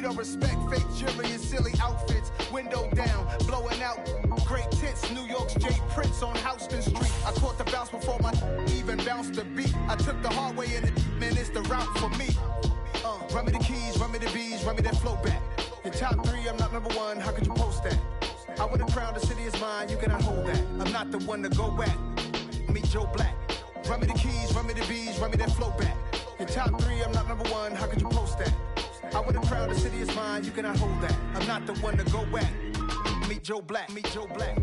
don't respect fake jewelry and silly outfits. Window down, blowing out great tits. New York's J. Prince on Houston Street. I caught the bounce before my even bounced the beat. I took the hard way in it, man, it's the route for me. Run me the keys, run me the bees, run me that flow back. Your top three, I'm not number one, how could you post that? I would have crowned the city is mine, you cannot hold that. I'm not the one to go back. Meet Joe Black. Run me the keys, run me the bees, run me that flow back. Your top three, I'm not number one, how could you post that? I would have crowned the city is mine, you cannot hold that. I'm not the one to go back. Meet Joe Black, meet Joe Black.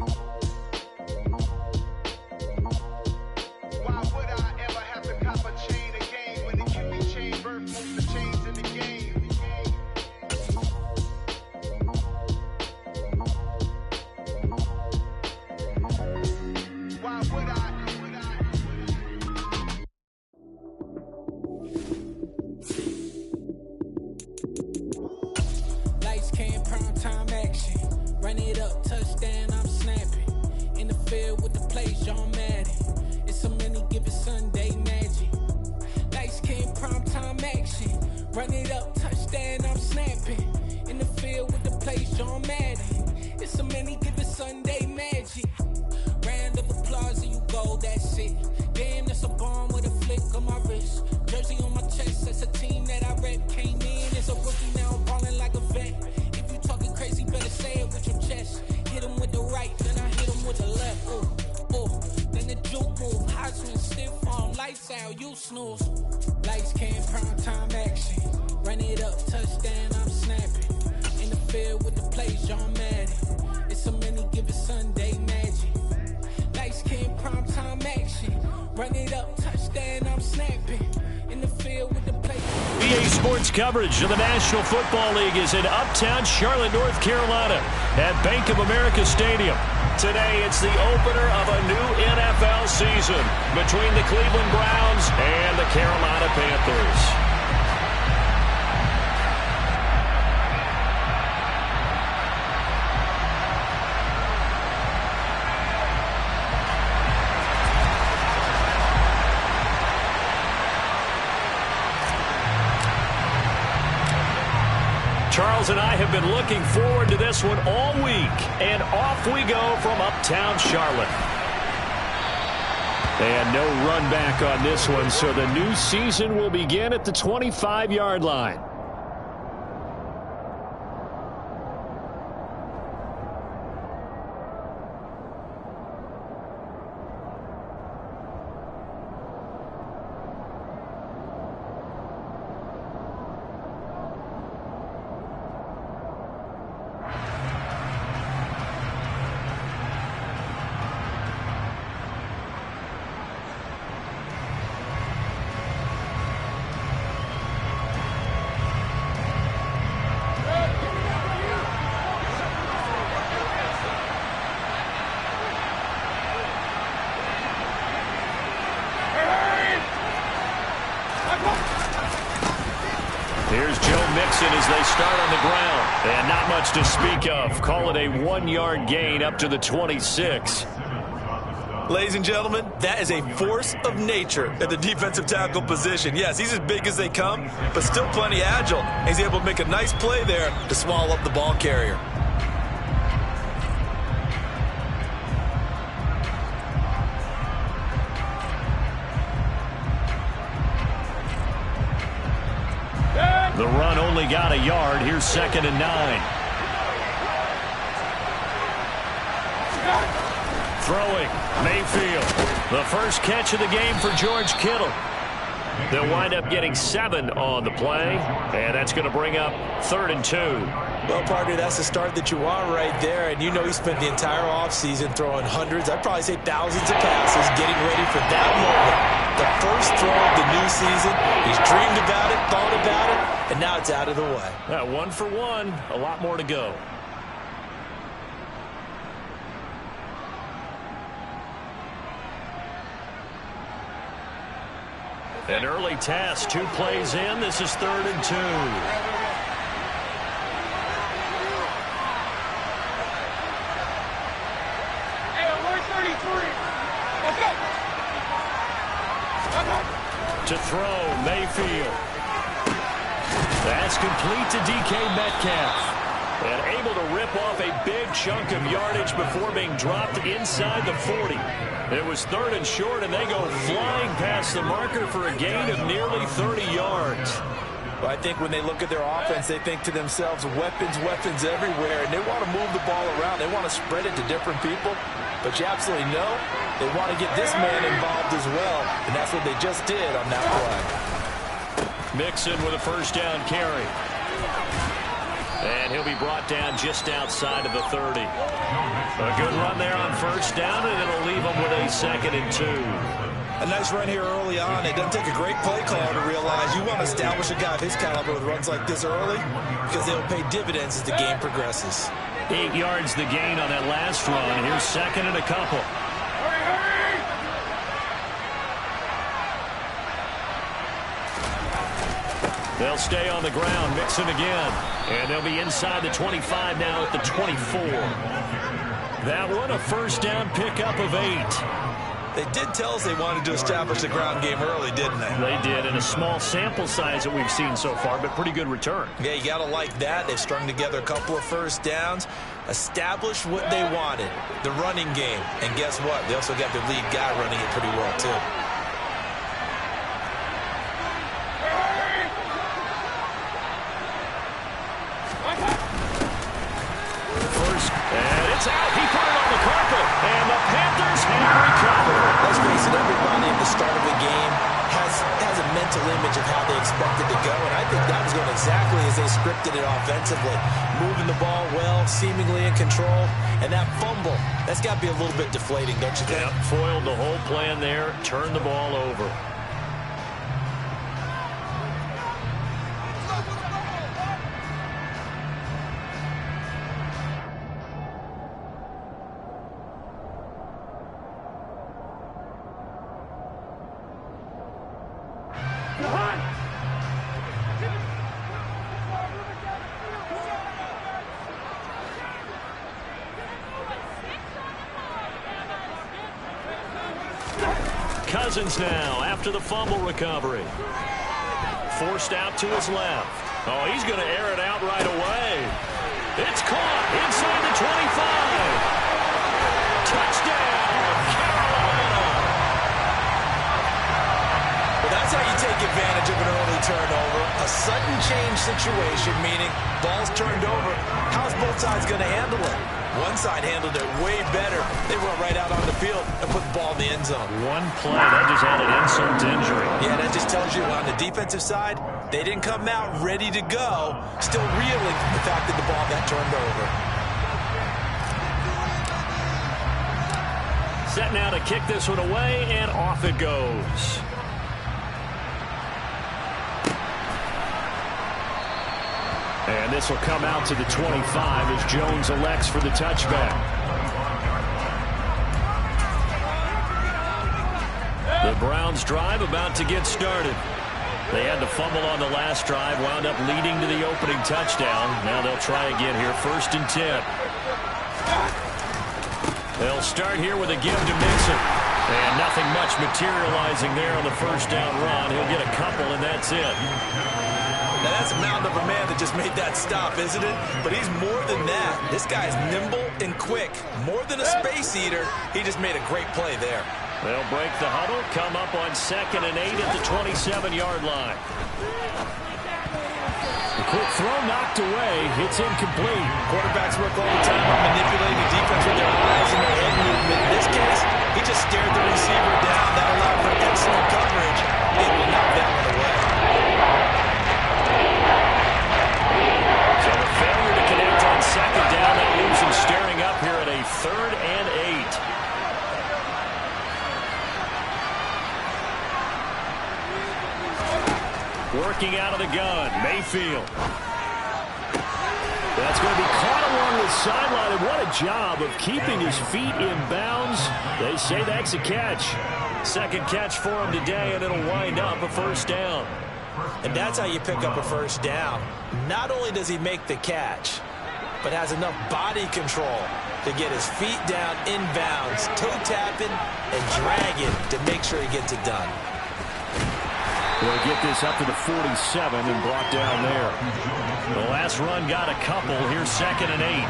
Why would I ever have to cop a chain again when the QB chain birth most of the chains in the game? Why would I? Lights came, prime time action. Run it up, touchdown, I'm snapping. In the field with the plays, John Madden. It's a many given Sunday magic. Lights came, prime time action. Run it up, touchdown, I'm snapping. In the field with the plays, John Madden. It's a many given Sunday magic. Round of applause and you go, that's it. Damn, that's a bomb with a flick on my wrist. Jersey on my chest, that's a team that I rep. Came in as a rookie, now I'm ballin' like a vet. If you talking crazy, better say it with your chest. Hit him with the right, then I hit him with the left. Ooh, ooh. Then the juke move, Heisman stiff arm, lights out, you snooze. Lights came, prime time action. Run it up, touchdown, I'm snapping. In the field with the plays, John Madden. It's a many given Sunday magic. Lights came, prime time action. Run it up, touchdown, I'm snapping. In the field with the play. EA Sports coverage of the National Football League is in Uptown Charlotte, North Carolina at Bank of America Stadium. Today, it's the opener of a new NFL season between the Cleveland Browns and the Carolina Panthers. Charles and I have been looking forward to this one all week, and off we go from Uptown Charlotte. And no run back on this one, so the new season will begin at the 25-yard line. Here's Joe Mixon as they start on the ground. And not much to speak of. Call it a 1-yard gain up to the 26. Ladies and gentlemen, that is a force of nature at the defensive tackle position. Yes, he's as big as they come, but still plenty agile. He's able to make a nice play there to swallow up the ball carrier. The run only got a yard. Here's 2nd and 9. Throwing, Mayfield. The first catch of the game for George Kittle. They'll wind up getting 7 on the play, and that's going to bring up 3rd and 2. Well, partner, that's the start that you want right there, and you know he spent the entire offseason throwing hundreds, I'd probably say thousands of passes, getting ready for that moment. The first throw of the new season. He's dreamed about it, thought about it, and now it's out of the way. 1 for 1, a lot more to go. An early test, 2 plays in. This is 3rd and 2. To throw, Mayfield. That's complete to DK Metcalf. And able to rip off a big chunk of yardage before being dropped inside the 40. It was 3rd and short, and they go flying past the marker for a gain of nearly 30 yards. Well, I think when they look at their offense, they think to themselves, weapons, weapons everywhere, and they want to move the ball around. They want to spread it to different people, but you absolutely know they want to get this man involved as well, and that's what they just did on that play. Mixon with a first down carry. And he'll be brought down just outside of the 30. A good run there on first down, and it'll leave them with a 2nd and 2. A nice run here early on. It doesn't take a great play caller to realize you want to establish a guy of his caliber with runs like this early because they'll pay dividends as the game progresses. 8 yards the gain on that last run. Here's 2nd and a couple. They'll stay on the ground. Mixon again. And they'll be inside the 25 now at the 24. That one a first down pickup of 8. They did tell us they wanted to establish the ground game early, didn't they? They did, in a small sample size that we've seen so far, but pretty good return. Yeah, you got to like that. They've strung together a couple of first downs, established what they wanted, the running game. And guess what? They also got their lead guy running it pretty well, too. And it's out. He put it on the carpet. And the Panthers have recovered. Let's face it, everybody at the start of the game has a mental image of how they expected to go. And I think that was going exactly as they scripted it offensively. Moving the ball well, seemingly in control. And that fumble, that's got to be a little bit deflating, don't you think? Yeah, foiled the whole plan there. Turned the ball over. Cousins now after the fumble recovery. Forced out to his left. Oh, he's going to air it out right away. It's caught inside the 25. Touchdown, Carolina. Well, that's how you take advantage of an early turnover. A sudden change situation, meaning ball's turned over. How's both sides going to handle it? One side handled it way better. They run right out on the field and put the ball in the end zone. One play, that just added insult to injury. Yeah, that just tells you on the defensive side, they didn't come out ready to go, still reeling from the fact that the ball got turned over. Set now to kick this one away, and off it goes. And this will come out to the 25 as Jones elects for the touchback. The Browns drive about to get started. They had to fumble on the last drive, wound up leading to the opening touchdown. Now they'll try again here, 1st and 10. They'll start here with a give to Mixon. And nothing much materializing there on the first down run. He'll get a couple, and that's it. Now, that's a mountain of a man that just made that stop, isn't it? But he's more than that. This guy's nimble and quick. More than a space eater, he just made a great play there. They'll break the huddle, come up on 2nd and 8 at the 27-yard line. The quick throw knocked away. It's incomplete. Quarterbacks work all the time on manipulating the defense with their eyes and their head movement. In this case, he just stared the receiver down. That allowed for excellent coverage. Able to knock that one away. So the failure to connect on 2nd down, that leaves him staring up here at a 3rd and 8. Working out of the gun, Mayfield. That's going to be caught along the sideline, and what a job of keeping his feet in bounds. They say that's a catch. 2nd catch for him today, and it'll wind up a 1st down. And that's how you pick up a 1st down. Not only does he make the catch, but has enough body control to get his feet down in bounds, toe tapping and dragging to make sure he gets it done. They'll get this up to the 47 and brought down there. The last run got a couple. Here's 2nd and 8.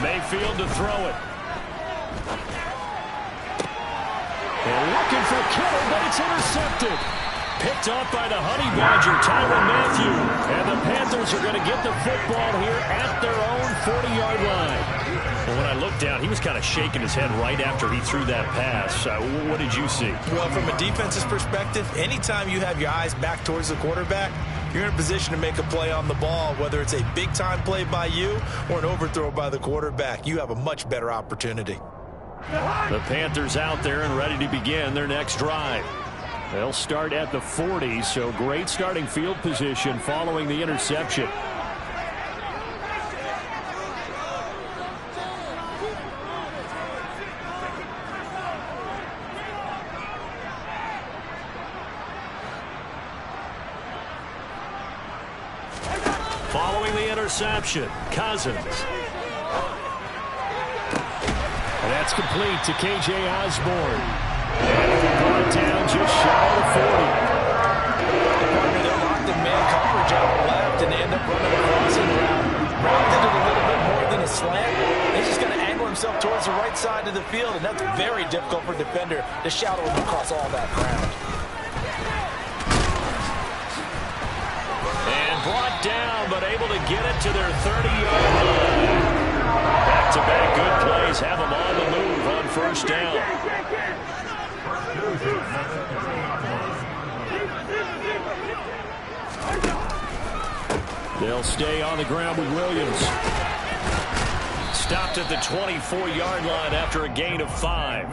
Mayfield to throw it. They're looking for Kittle, but it's intercepted. Picked off by the Honey Badger, Tyrann Mathieu. And the Panthers are going to get the football here at their own 40-yard line. Well, when I looked down, he was kind of shaking his head right after he threw that pass. What did you see? Well, from a defense's perspective, anytime you have your eyes back towards the quarterback, you're in a position to make a play on the ball, whether it's a big-time play by you or an overthrow by the quarterback. You have a much better opportunity. The Panthers out there and ready to begin their next drive. They'll start at the 40, so great starting field position following the interception. Following the interception, Cousins. And that's complete to K.J. Osborne. And he brought down just shy of the 40. They're locked in man coverage out left, and they end up running across and rounded it a little bit more than a slant. He's just going to angle himself towards the right side of the field, and that's very difficult for a defender to shadow him across all that ground. And brought down, but able to get it to their 30-yard line. Back-to-back good plays have them on the move on first down. They'll stay on the ground with Williams. Stopped at the 24-yard line after a gain of 5.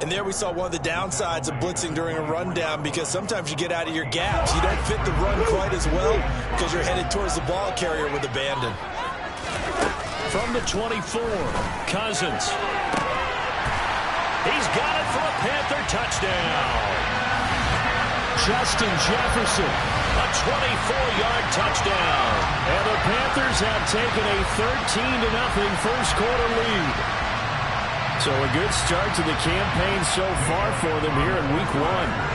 And there we saw one of the downsides of blitzing during a rundown, because sometimes you get out of your gaps. You don't fit the run quite as well because you're headed towards the ball carrier with abandon. From the 24, Cousins. He's got it for a Panther touchdown. Justin Jefferson, a 24-yard touchdown. And the Panthers have taken a 13-0 first quarter lead. So a good start to the campaign so far for them here in week 1.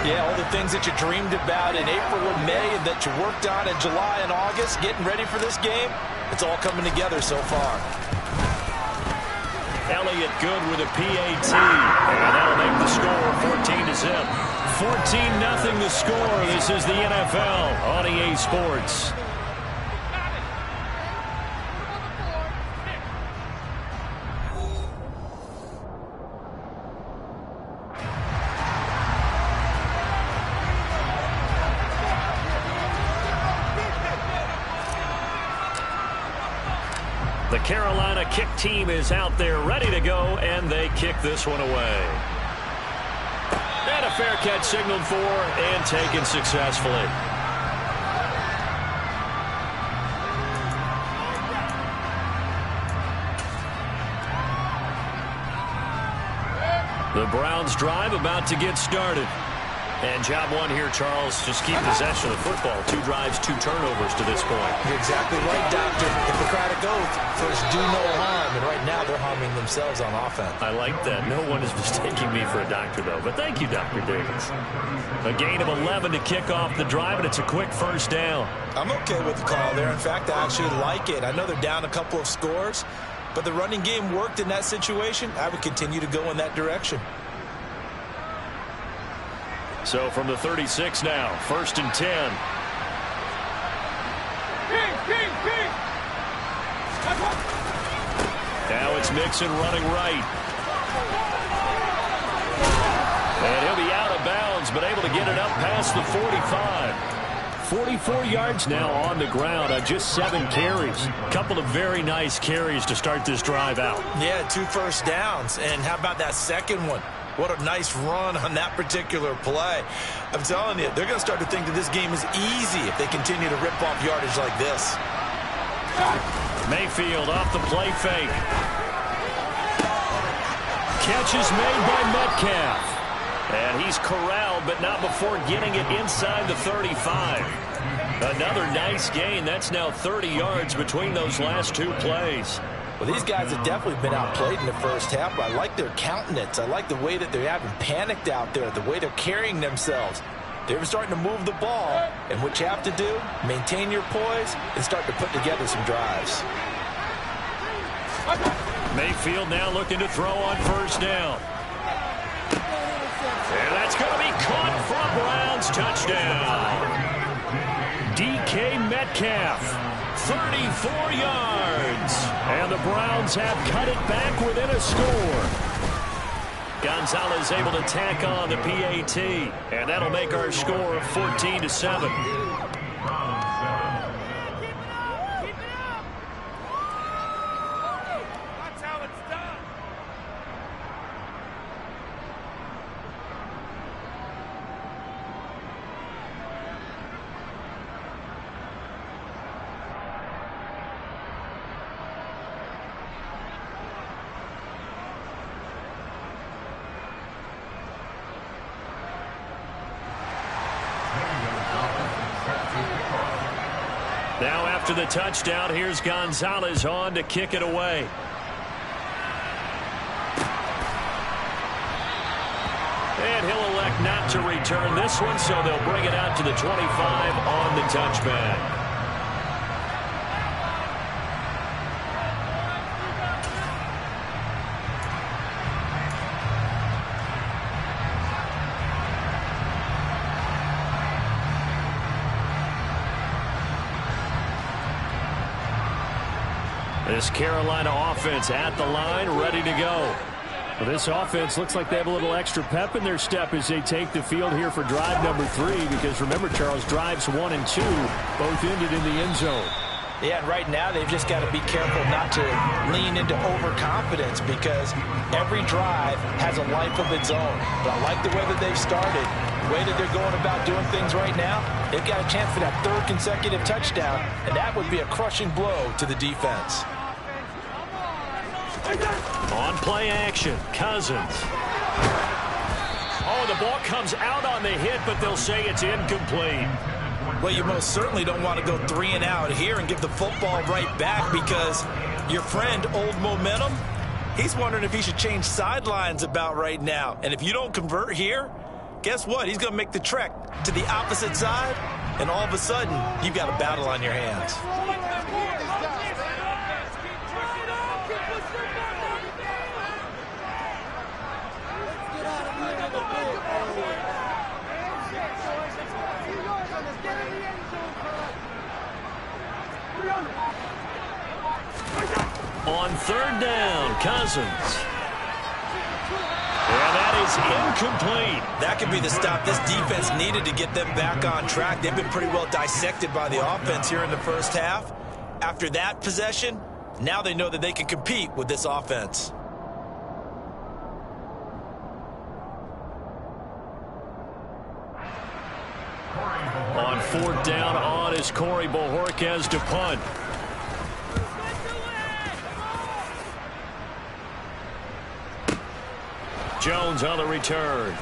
Yeah, all the things that you dreamed about in April and May and that you worked on in July and August, getting ready for this game, it's all coming together so far. Elliott good with a PAT. And that'll make the score 14-0. 14-0 the score. This is the NFL on EA Sports. The Carolina kick team is out there ready to go, and they kick this one away. And a fair catch signaled for and taken successfully. The Browns drive about to get started. And job one here, Charles, just keep possession of the football. 2 drives, 2 turnovers to this point. You're exactly right, Doctor. Hippocratic oath, first do no harm, and right now they're harming themselves on offense. I like that. No one is mistaking me for a doctor, though. But thank you, Dr. Davis. A gain of 11 to kick off the drive, and it's a quick first down. I'm okay with the call there. In fact, I actually like it. I know they're down a couple of scores, but the running game worked in that situation. I would continue to go in that direction. So from the 36 now, 1st and 10. Now it's Mixon running right. And he'll be out of bounds, but able to get it up past the 45. 44 yards now on the ground on just 7 carries. A couple of very nice carries to start this drive out. Yeah, 2 first downs. And how about that second one? What a nice run on that particular play. I'm telling you, they're going to start to think that this game is easy if they continue to rip off yardage like this. Mayfield off the play fake. Catch is made by Metcalf. And he's corralled, but not before getting it inside the 35. Another nice gain. That's now 30 yards between those last two plays. Well, these guys have definitely been outplayed in the first half, but I like their countenance. I like the way that they haven't panicked out there, the way they're carrying themselves. They're starting to move the ball, and what you have to do, maintain your poise and start to put together some drives. Mayfield now looking to throw on first down. And that's going to be caught for a Browns touchdown. DK Metcalf, 34 yards. And the Browns have cut it back within a score. Gonzalez able to tack on the PAT. And that'll make our score 14-7. Now after the touchdown, here's Gonzalez on to kick it away. And he'll elect not to return this one, so they'll bring it out to the 25 on the touchback. This Carolina offense at the line, ready to go. Well, this offense looks like they have a little extra pep in their step as they take the field here for drive number 3. Because remember, Charles, drives 1 and 2 both ended in the end zone. Yeah, and right now they've just got to be careful not to lean into overconfidence because every drive has a life of its own. But I like the way that they've started, the way that they're going about doing things right now. They've got a chance for that 3rd consecutive touchdown, and that would be a crushing blow to the defense. On play action, Cousins. Oh, the ball comes out on the hit, but they'll say it's incomplete. Well, you most certainly don't want to go 3 and out here and give the football right back because your friend, Old Momentum, he's wondering if he should change sidelines about right now. And if you don't convert here, guess what? He's going to make the trek to the opposite side, and all of a sudden, you've got a battle on your hands. On 3rd down, Cousins. And that is incomplete. That could be the stop this defense needed to get them back on track. They've been pretty well dissected by the offense here in the first half. After that possession, now they know that they can compete with this offense. On 4th down, on is Corey Bojorquez to punt. Jones on the return.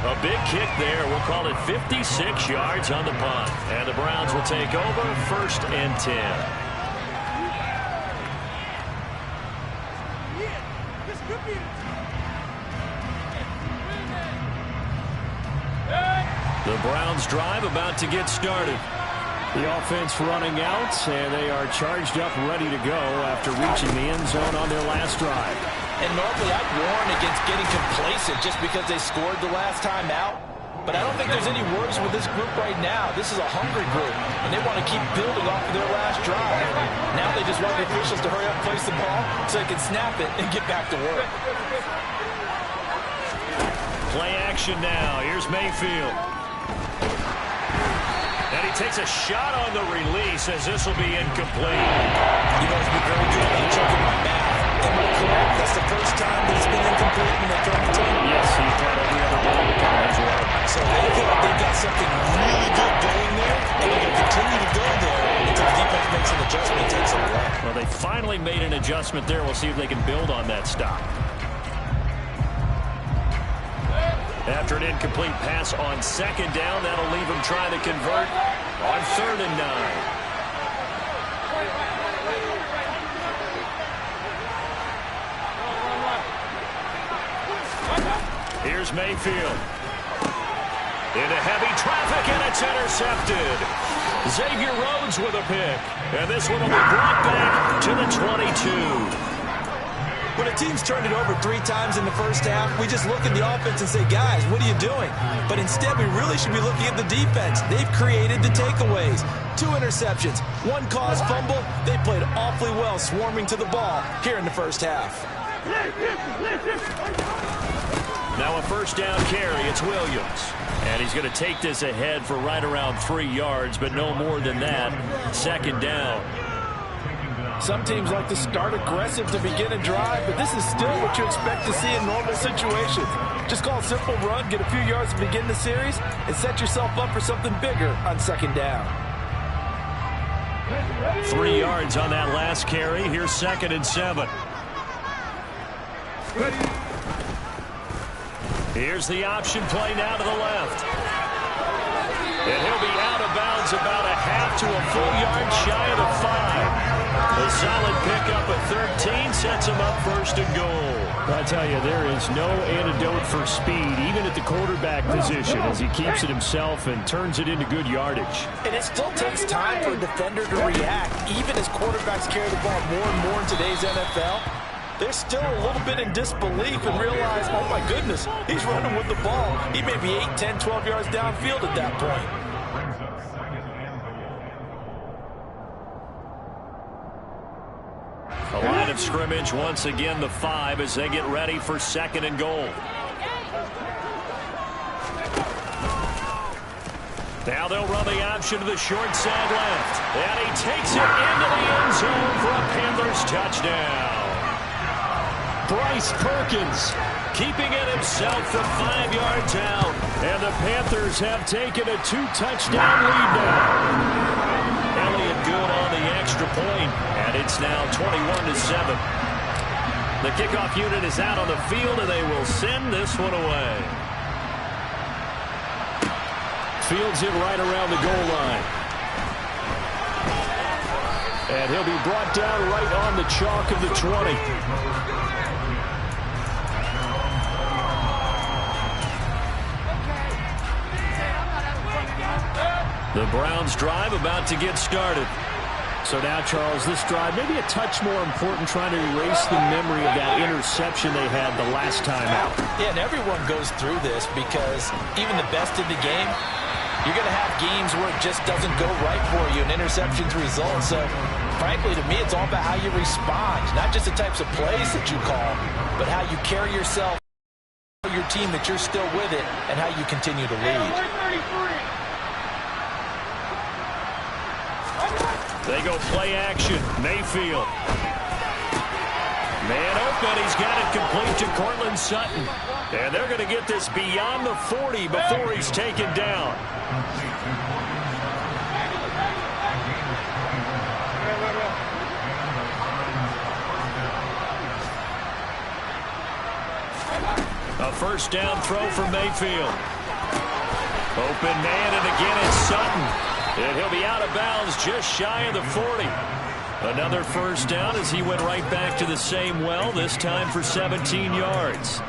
A big kick there. We'll call it 56 yards on the punt. And the Browns will take over 1st and 10. The Browns drive about to get started. The offense running out, and they are charged up, ready to go after reaching the end zone on their last drive. And normally I'd warn against getting complacent just because they scored the last time out. But I don't think there's any worries with this group right now. This is a hungry group, and they want to keep building off of their last drive. Now they just want the officials to hurry up and place the ball so they can snap it and get back to work. Play action now. Here's Mayfield. And he takes a shot on the release as this will be incomplete. You guys be very good about checking my math. Am I correct? That's the first time that it's been incomplete when they throw the team? Yes, he's caught every other ball as well. So they feel like they've got something really good going there, and they're going to continue to go there until the defense makes an adjustment and takes it away. Well, they finally made an adjustment there. We'll see if they can build on that stop. After an incomplete pass on second down, that'll leave him trying to convert on 3rd and 9. Here's Mayfield. Into heavy traffic, and it's intercepted. Xavier Rhodes with a pick. And this one will be brought back to the 22. When a team's turned it over 3 times in the first half, we just look at the offense and say, guys, what are you doing? But instead, we really should be looking at the defense. They've created the takeaways. 2 interceptions, 1 caused fumble. They played awfully well swarming to the ball here in the first half. Now a first down carry. It's Williams. And he's going to take this ahead for right around 3 yards, but no more than that. 2nd down. Some teams like to start aggressive to begin a drive, but this is still what you expect to see in normal situations. Just call a simple run, get a few yards to begin the series, and set yourself up for something bigger on 2nd down. 3 yards on that last carry. Here's 2nd and 7. Here's the option play now to the left. And he'll be out of bounds about a half to a full yard shy of the 5. A solid pickup at 13 sets him up 1st and goal. I tell you, there is no antidote for speed, even at the quarterback position, as he keeps it himself and turns it into good yardage. And it still takes time for a defender to react, even as quarterbacks carry the ball more and more in today's NFL. They're still a little bit in disbelief and realize, oh my goodness, he's running with the ball. He may be 8, 10, 12 yards downfield at that point. A line of scrimmage once again, the 5, as they get ready for 2nd and goal. Now they'll run the option to the short side left. And he takes it into the end zone for a Panthers touchdown. Bryce Perkins keeping it himself from 5 yards out. And the Panthers have taken a 2-touchdown lead now. Elliott good on the extra point, and it's now 21-7. The kickoff unit is out on the field, and they will send this one away. Fields it right around the goal line. And he'll be brought down right on the chalk of the 20. The Browns drive about to get started. So now, Charles, this drive maybe a touch more important, trying to erase the memory of that interception they had the last time out. Yeah, and everyone goes through this because even the best in the game, you're going to have games where it just doesn't go right for you and interceptions result. So, frankly, to me, it's all about how you respond, not just the types of plays that you call, but how you carry yourself, your team that you're still with it, and how you continue to lead. They go play action. Mayfield. Man open. He's got it complete to Cortland Sutton. And they're going to get this beyond the 40 before he's taken down. A first down throw for Mayfield. Open man, and again it's Sutton. And he'll be out of bounds just shy of the 40. Another first down as he went right back to the same well, this time for 17 yards.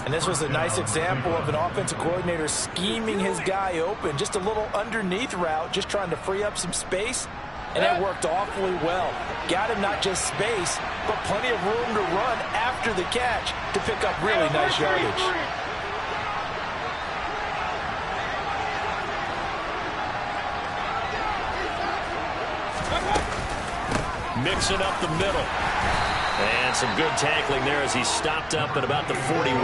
And this was a nice example of an offensive coordinator scheming his guy open. Just a little underneath route, just trying to free up some space. And it worked awfully well. Got him not just space, but plenty of room to run after the catch to pick up really nice yardage. Mixing up the middle. And some good tackling there as he stopped up at about the 41.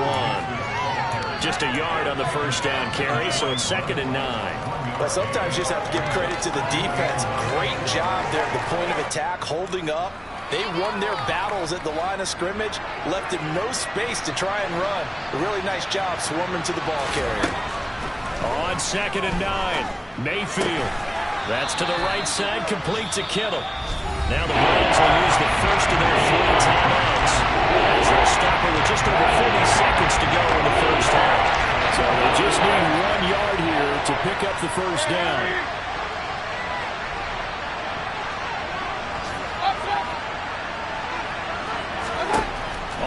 Just a yard on the first down carry, so it's 2nd and 9. But sometimes you just have to give credit to the defense. Great job there at the point of attack, holding up. They won their battles at the line of scrimmage, left him no space to try and run. A really nice job swarming to the ball carrier. On 2nd and 9, Mayfield. That's to the right side, complete to Kittle. Now the Browns will use the first of their 3 timeouts as they'll stop it with just over 40 seconds to go in the first half. So they just need 1 yard here to pick up the first down.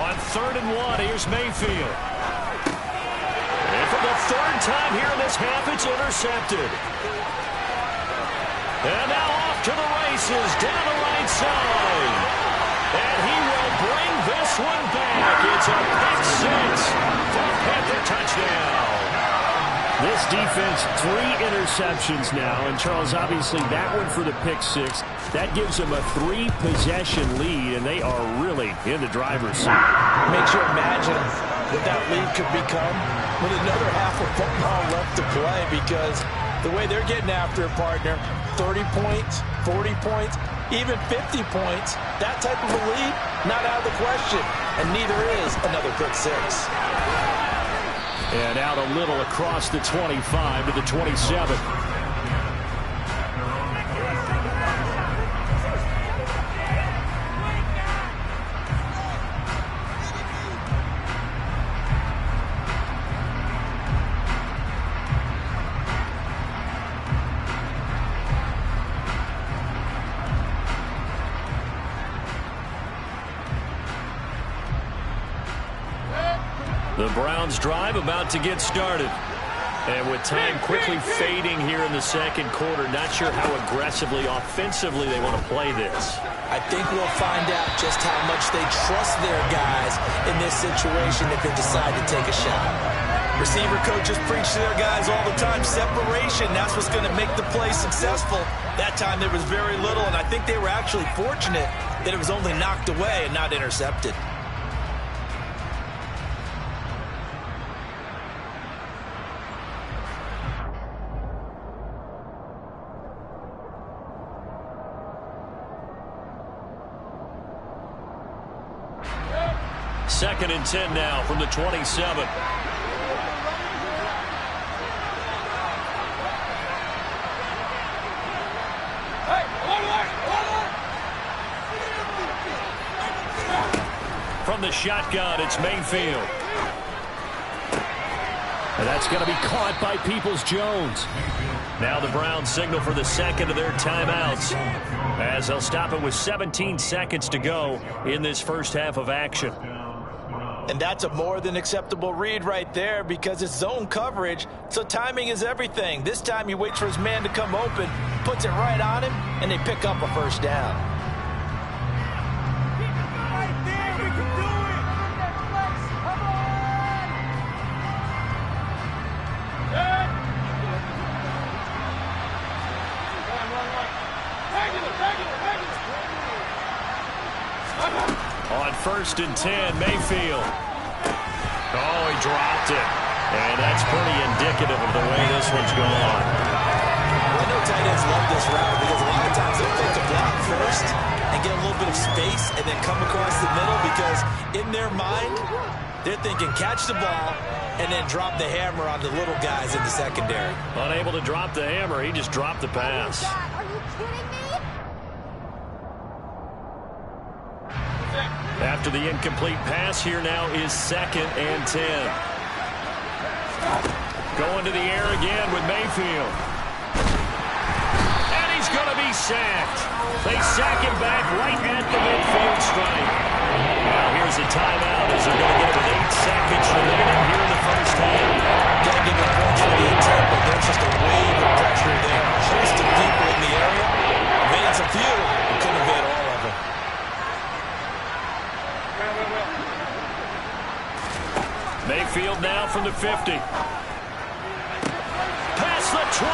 On 3rd and 1, here's Mayfield. And for the 3rd time here in this half, it's intercepted. And now off to the races, down the right side. And he will bring this one back. It's a pick 6 for a Panther touchdown. This defense, 3 interceptions now. And, Charles, obviously that one for the pick 6. That gives them a 3-possession lead, and they are really in the driver's seat. Makes you imagine what that lead could become with another half of football left to play, because the way they're getting after a partner, 30 points, 40 points, even 50 points, that type of a lead, not out of the question. And neither is another pick 6. And out a little across the 25 to the 27. The Browns drive about to get started. And with time quickly fading here in the second quarter, not sure how aggressively, offensively they want to play this. I think we'll find out just how much they trust their guys in this situation if they decide to take a shot. Receiver coaches preach to their guys all the time. Separation, that's what's going to make the play successful. That time there was very little, and I think they were actually fortunate that it was only knocked away and not intercepted. Second and 10 now from the 27. From the shotgun, it's Mayfield. And that's going to be caught by Peoples-Jones. Now the Browns signal for the second of their timeouts as they'll stop it with 17 seconds to go in this first half of action. And that's a more than acceptable read right there, because it's zone coverage, so timing is everything. This time he waits for his man to come open, puts it right on him, and they pick up a first down. On 1st and 10, Mayfield. Oh, he dropped it. And that's pretty indicative of the way this one's going. I know tight ends love this route because a lot of times they'll take the block first and get a little bit of space and then come across the middle, because in their mind, they're thinking catch the ball and then drop the hammer on the little guys in the secondary. Unable to drop the hammer, he just dropped the pass. Are you kidding me? After the incomplete pass, here now is 2nd and 10. Going to the air again with Mayfield. And he's going to be sacked. They sack him back right at the midfield stripe. Now here's a timeout as they're going to get it with 8 seconds remaining here in the first half. Got to give them points for the attempt, but there's just a wave of pressure there. Host of people in the area. Advance a few, but couldn't evade all of them. Mayfield now from the 50. Past the 20.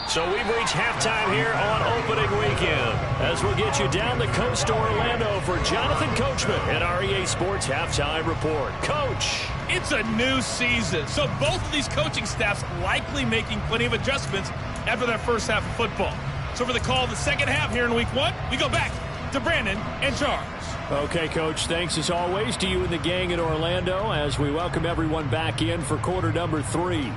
So we've reached halftime here on opening weekend as we'll get you down the coast to Orlando for Jonathan Coachman and our EA Sports Halftime Report. Coach. It's a new season, so both of these coaching staffs likely making plenty of adjustments after their first half of football. So for the call of the second half here in week 1, we go back to Brandon and Charles. Okay, Coach, thanks as always to you and the gang in Orlando as we welcome everyone back in for quarter number 3.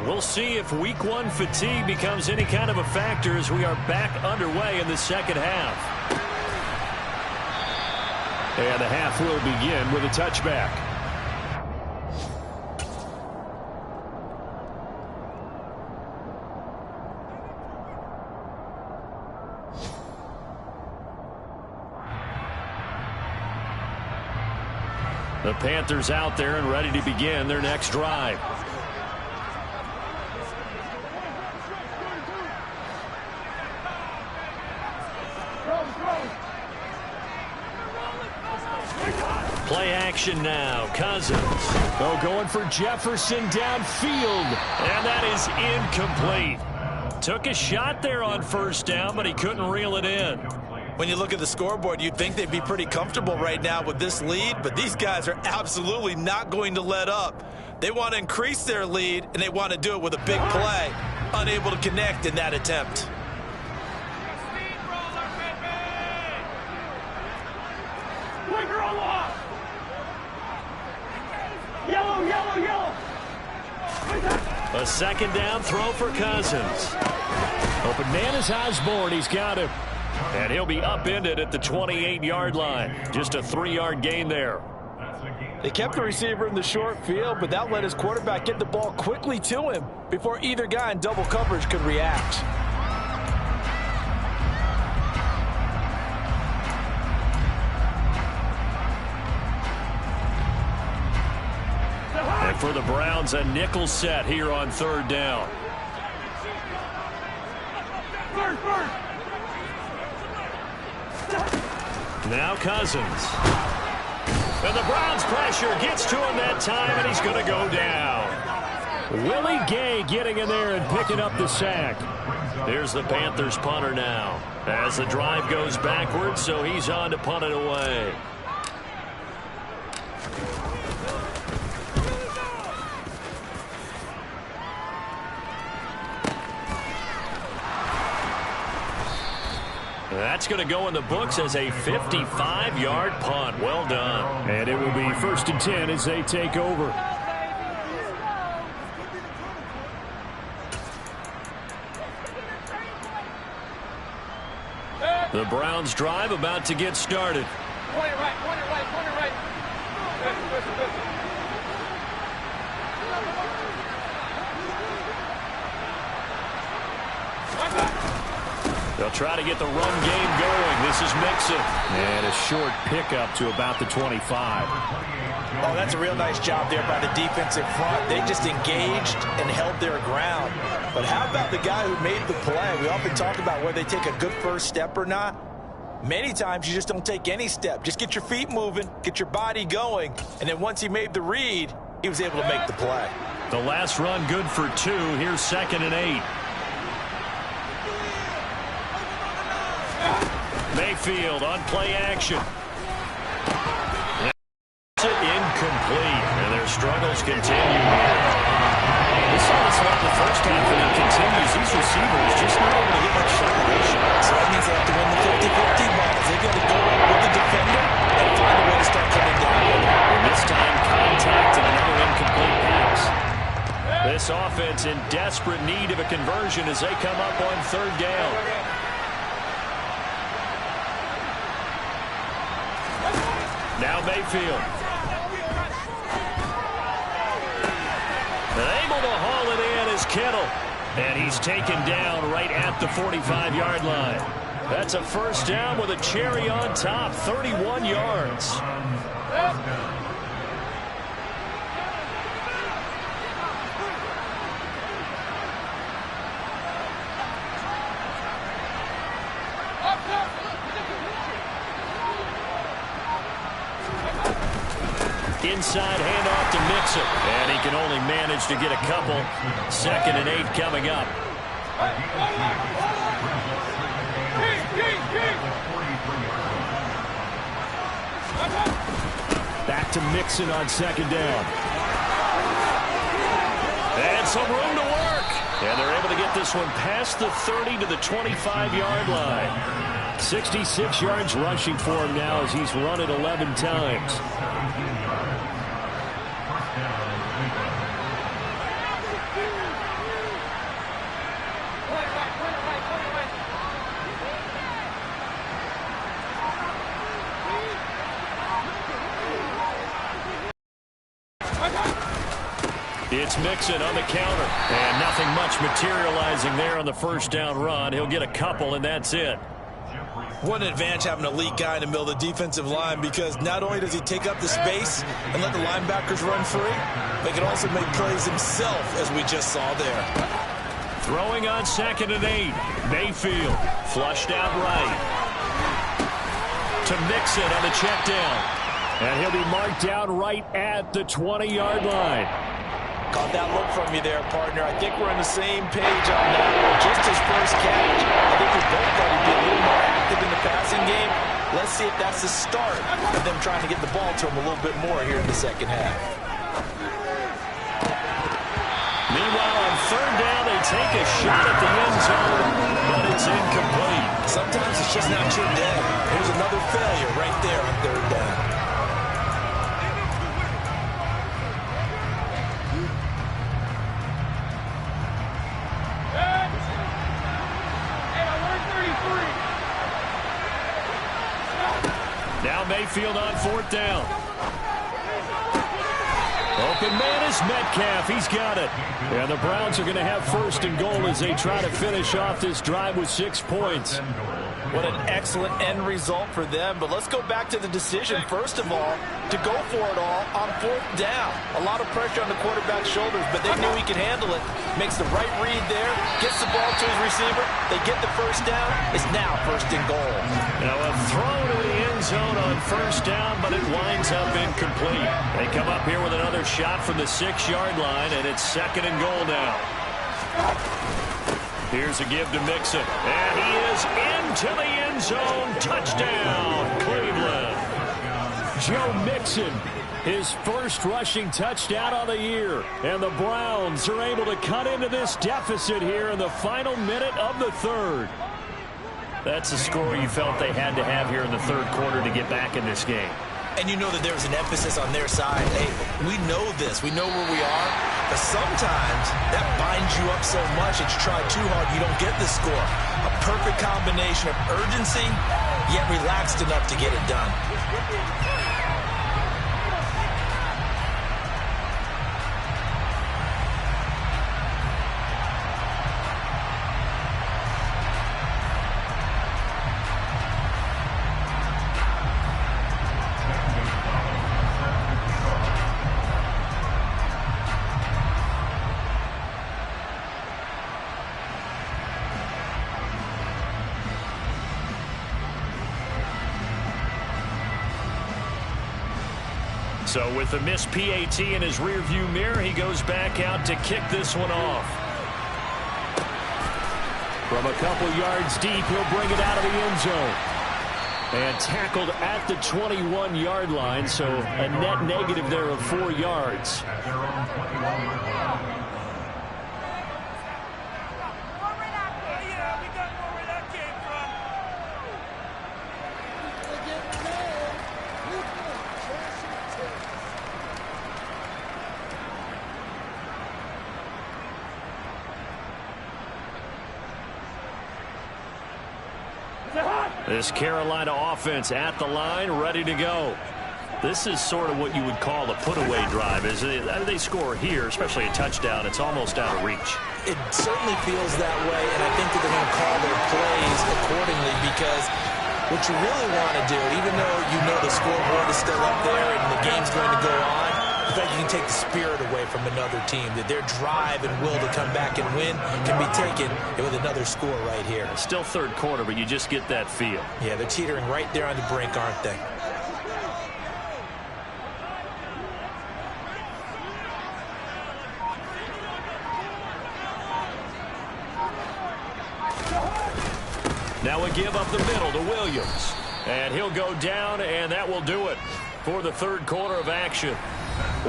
We'll see if week 1 fatigue becomes any kind of a factor as we are back underway in the second half. And the half will begin with a touchback. The Panthers out there and ready to begin their next drive. Play action now. Cousins. Oh, going for Jefferson downfield. And that is incomplete. Took a shot there on first down, but he couldn't reel it in. When you look at the scoreboard, you'd think they'd be pretty comfortable right now with this lead, but these guys are absolutely not going to let up. They want to increase their lead, and they want to do it with a big play. Unable to connect in that attempt. A second down throw for Cousins. Open man is Osborne. He's got him. And he'll be upended at the 28-yard line. Just a 3-yard gain there. They kept the receiver in the short field, but that let his quarterback get the ball quickly to him before either guy in double coverage could react. And for the Browns, a nickel set here on third down. Now Cousins. And the Browns pressure gets to him that time, and he's going to go down. Willie Gay getting in there and picking up the sack. Here's the Panthers punter now. As the drive goes backwards, so he's on to punt it away. That's going to go in the books as a 55-yard punt. Well done. And it will be 1st and 10 as they take over. The Browns drive about to get started. Point it right, point it right, point it right. Good. They'll try to get the run game going. This is Mixon. And a short pickup to about the 25. Oh, that's a real nice job there by the defensive front. They just engaged and held their ground. But how about the guy who made the play? We often talk about whether they take a good first step or not. Many times you just don't take any step. Just get your feet moving, get your body going, and then once he made the read, he was able to make the play. The last run good for 2. Here's 2nd and 8. Mayfield on play action. That's it, incomplete. And their struggles continue here. This is like the first half, and it continues. These receivers just not able to get much separation. So that means they have to win the 50-50 balls. They've got to go with the defender and find a way to start coming down with it. And this time, contact and another incomplete pass. This offense in desperate need of a conversion as they come up on 3rd down. Now Mayfield. And able to haul it in is Kittle. And he's taken down right at the 45-yard line. That's a first down with a cherry on top, 31 yards. Inside handoff to Mixon. And he can only manage to get a couple. 2nd and 8 coming up. back to Mixon on second down. And some room to work. And they're able to get this one past the 30 to the 25-yard line. 66 yards rushing for him now as he's run it 11 times. It's Mixon on the counter. And nothing much materializing there on the first down run. He'll get a couple, and that's it. What an advantage having an elite guy in the middle of the defensive line, because not only does he take up the space and let the linebackers run free, but he can also make plays himself, as we just saw there. Throwing on 2nd and 8. Mayfield flushed out right. To Mixon on the check down. And he'll be marked down right at the 20-yard line. Caught that look from you there, partner. I think we're on the same page on that. Just his first catch. I think we both thought he'd be a little more active in the passing game. Let's see if that's the start of them trying to get the ball to him a little bit more here in the second half. Meanwhile, on 3rd down, they take a shot at the end zone, but it's incomplete. Sometimes it's just not your day. Here's another failure right there on 3rd down. Now Mayfield on 4th down. Open man is Metcalf. He's got it. And the Browns are going to have 1st and goal as they try to finish off this drive with 6 points. What an excellent end result for them. But let's go back to the decision, first of all, to go for it all on 4th down. A lot of pressure on the quarterback's shoulders, but they knew he could handle it. Makes the right read there, gets the ball to his receiver. They get the 1st down. It's now 1st and goal. Now a throw to the end zone on 1st down, but it winds up incomplete. They come up here with another shot from the 6-yard line, and it's 2nd and goal now. Here's a give to Mixon. And he is into the end zone. Touchdown, Cleveland. Joe Mixon, his first rushing touchdown of the year. And the Browns are able to cut into this deficit here in the final minute of the 3rd. That's a score you felt they had to have here in the 3rd quarter to get back in this game. And you know that there's an emphasis on their side. Hey, we know this. We know where we are. But sometimes that binds you up so much that you try too hard, you don't get the score. A perfect combination of urgency, yet relaxed enough to get it done. So with the missed PAT in his rearview mirror, he goes back out to kick this one off. From a couple yards deep, he'll bring it out of the end zone. And tackled at the 21-yard line, so a net negative there of 4 yards. This Carolina offense at the line, ready to go. This is sort of what you would call a put-away drive. As they score here, especially a touchdown, it's almost out of reach. It certainly feels that way, and I think that they're going to call their plays accordingly, because what you really want to do, even though you know the scoreboard is still up there and the game's going to go on, the fact you can take the spirit away from another team, that their drive and will to come back and win can be taken with another score right here. Still 3rd quarter, but you just get that feel. Yeah, they're teetering right there on the brink, aren't they? Now a give up the middle to Williams. And he'll go down, and that will do it. for the third quarter of action.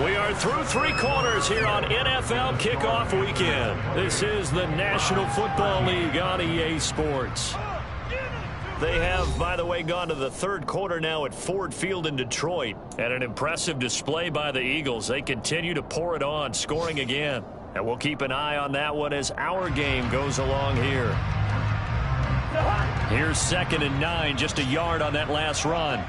We are through 3 quarters here on NFL Kickoff Weekend. This is the National Football League on EA Sports. They have, by the way, gone to the third quarter now at Ford Field in Detroit. And an impressive display by the Eagles. They continue to pour it on, scoring again. And we'll keep an eye on that one as our game goes along here. Here's 2nd and 9, just a yard on that last run.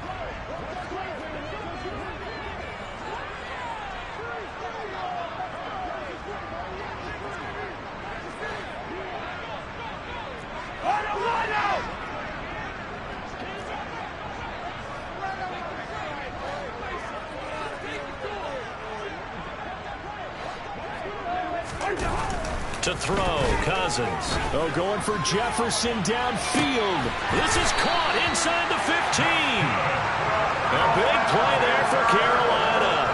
To throw, Cousins. Oh, going for Jefferson downfield. This is caught inside the 15. A big play there for Carolina.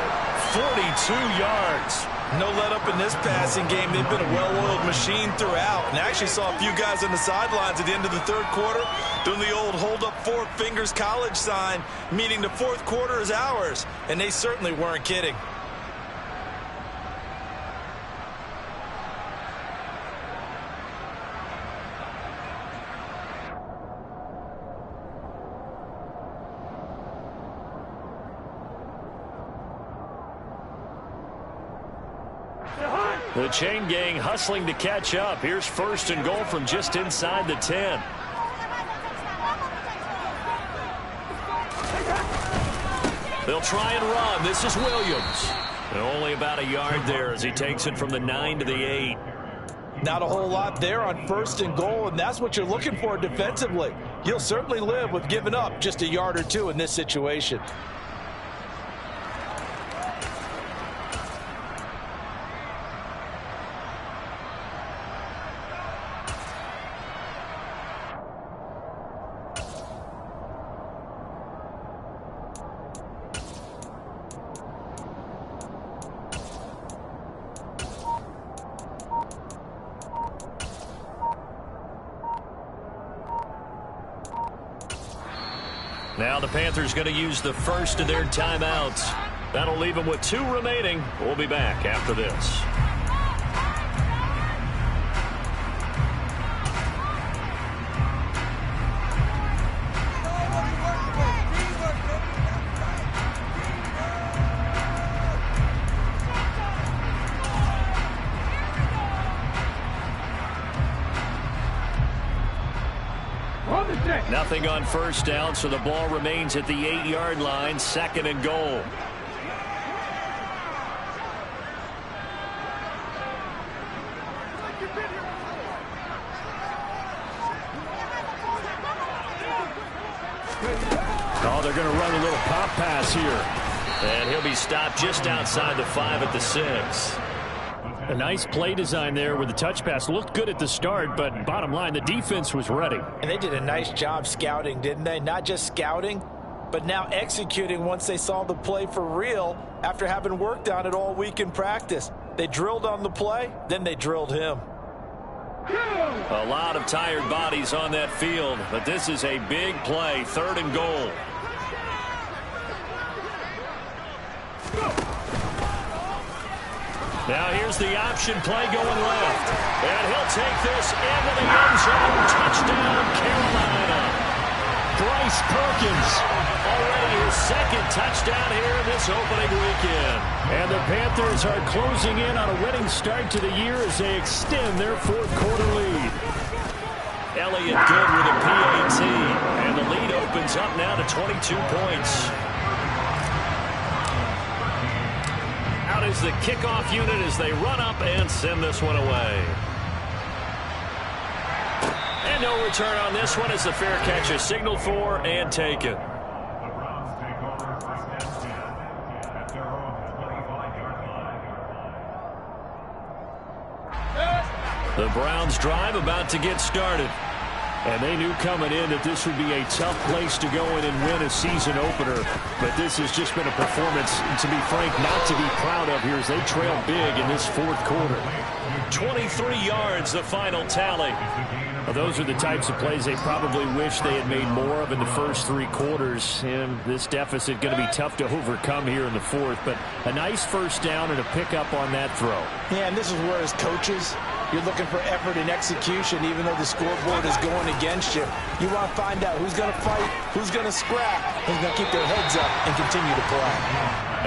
42 yards. No let up in this passing game. They've been a well-oiled machine throughout. And I actually saw a few guys on the sidelines at the end of the third quarter doing the old hold up 4 fingers college sign, meaning the fourth quarter is ours. And they certainly weren't kidding. The chain gang hustling to catch up. Here's 1st and goal from just inside the 10. They'll try and run. This is Williams. And only about a yard there as he takes it from the 9 to the 8. Not a whole lot there on 1st and goal, and that's what you're looking for defensively. You'll certainly live with giving up just a yard or 2 in this situation. Now the Panthers going to use the first of their timeouts. That'll leave them with 2 remaining. We'll be back after this. Nothing on 1st down, so the ball remains at the 8-yard line, 2nd and goal. Oh, they're going to run a little pop pass here. And he'll be stopped just outside the 5 at the 6. A nice play design there with the touch pass. Looked good at the start, but bottom line, the defense was ready. And they did a nice job scouting, didn't they? Not just scouting, but now executing once they saw the play for real after having worked on it all week in practice. They drilled on the play, then they drilled him. A lot of tired bodies on that field, but this is a big play, 3rd and goal. Now here's the option play going left. And he'll take this into the end zone. Touchdown, Carolina. Bryce Perkins. Already his 2nd touchdown here in this opening weekend. And the Panthers are closing in on a winning start to the year as they extend their 4th quarter lead. Elliott good with a PAT. And the lead opens up now to 22 points. Out is the kickoff unit as they run up and send this one away. And no return on this one as the fair catch is signaled for and taken. The Browns drive about to get started. And they knew coming in that this would be a tough place to go in and win a season opener. But this has just been a performance, to be frank, not to be proud of here as they trail big in this 4th quarter. 23 yards, the final tally. Well, those are the types of plays they probably wish they had made more of in the first 3 quarters. And this deficit going to be tough to overcome here in the fourth. But a nice first down and a pickup on that throw. Yeah, and this is where as coaches, you're looking for effort and execution, even though the scoreboard is going against you. You want to find out who's going to fight, who's going to scrap, who's going to keep their heads up and continue to play.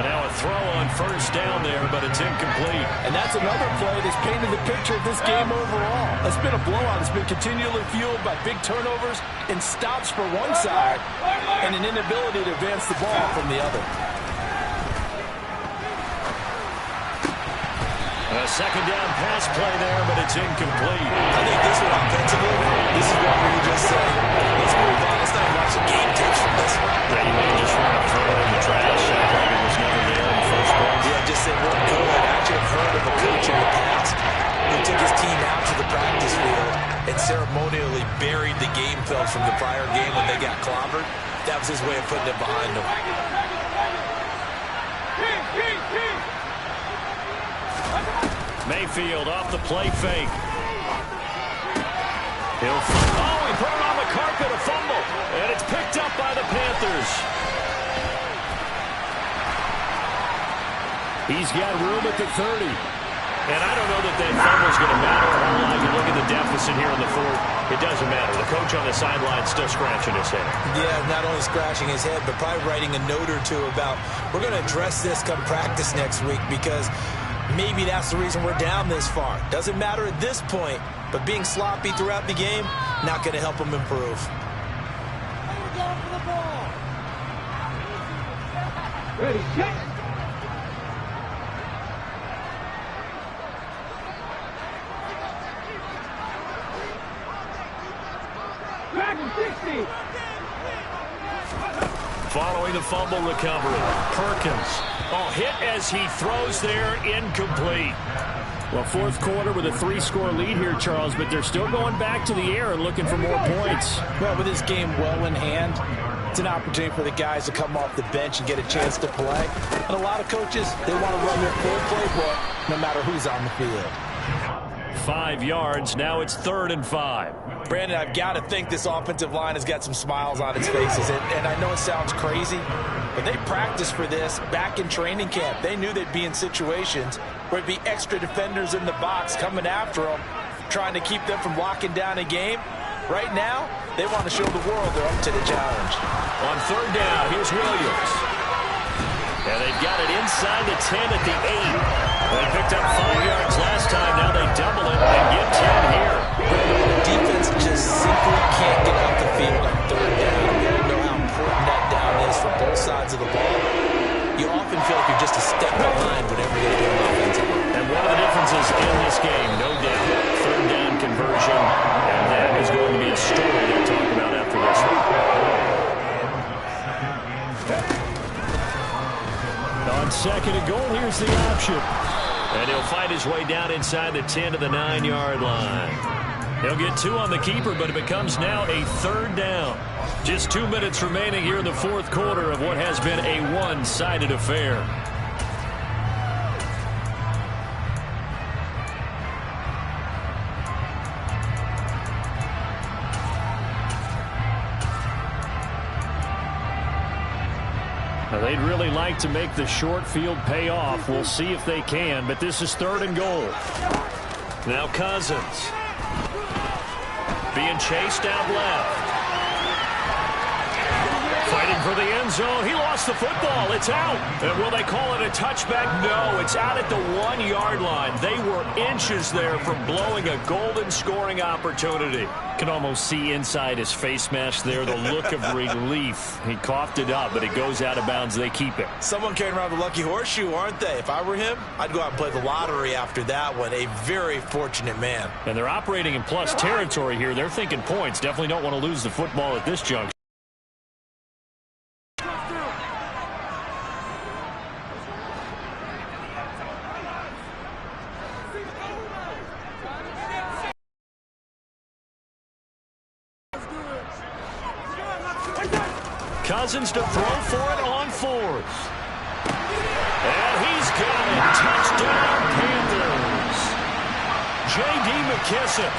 And now a throw on first down there, but it's incomplete. And that's another play that's painted the picture of this game overall. It's been a blowout. It's been continually fueled by big turnovers and stops for one side and an inability to advance the ball from the other. A second down pass play there, but it's incomplete. I think this one offensively, this is one where you just say, let's move on. Let's not watch the game tapes from this one. Yeah, you may just want to throw it in the trash. Like it was never there in the first place. Yeah, just say we're good. I actually have heard of a coach in the past who took his team out to the practice field and ceremonially buried the game film from the prior game when they got clobbered. That was his way of putting it behind them. Mayfield off the play fake. He put it on the carpet, a fumble. And it's picked up by the Panthers. He's got room at the 30. And I don't know that fumble's going to matter a whole lot. You look at the deficit here in the fourth. It doesn't matter. The coach on the sideline still scratching his head. Yeah, not only scratching his head, but probably writing a note or two about, we're going to address this come practice next week because maybe that's the reason we're down this far. Doesn't matter at this point, but being sloppy throughout the game, not going to help them improve. Ready, check. Dragon 60. Following the fumble recovery, Perkins. Hit as he throws there, incomplete. Well, fourth quarter with a 3-score lead here, Charles, but they're still going back to the air and looking for more points. Well, with this game well in hand, it's an opportunity for the guys to come off the bench and get a chance to play. And a lot of coaches, they want to run their full playbook no matter who's on the field. 5 yards. Now it's 3rd and 5. Brandon, I've got to think this offensive line has got some smiles on its faces. And I know it sounds crazy, but they practiced for this back in training camp. They knew they'd be in situations where it'd be extra defenders in the box coming after them, trying to keep them from locking down a game. Right now, they want to show the world they're up to the challenge. On 3rd down, here's Williams. And they've got it inside the 10 at the 8. They picked up 5 yards last time. Now they double it and get 10 here. The defense just simply can't get out the field on 3rd down. You know how important that down is for both sides of the ball. You often feel like you're just a step behind whatever they're doing offensively. And one of the differences in this game, no doubt, 3rd down conversion. And that is going to be a story to talk about after this one. On 2nd and goal, here's the option. And he'll find his way down inside the 10 to the 9-yard line. He'll get 2 on the keeper, but it becomes now a 3rd down. Just 2 minutes remaining here in the fourth quarter of what has been a one-sided affair. Now, they'd really like to make the short field pay off. We'll see if they can, but this is 3rd and goal. Now Cousins. Being chased out left. Fighting for the end zone. He lost the football. It's out. And will they call it a touchback? No, it's out at the 1-yard line. They were inches there from blowing a golden scoring opportunity. Can almost see inside his face mask there the look of relief. He coughed it up, but it goes out of bounds. They keep it. Someone carrying around the lucky horseshoe, aren't they? If I were him, I'd go out and play the lottery after that one. A very fortunate man. And they're operating in plus territory here. They're thinking points. Definitely don't want to lose the football at this juncture. Cousins to throw for it on 4th. And he's got it. Touchdown, Panthers. J.D. McKissick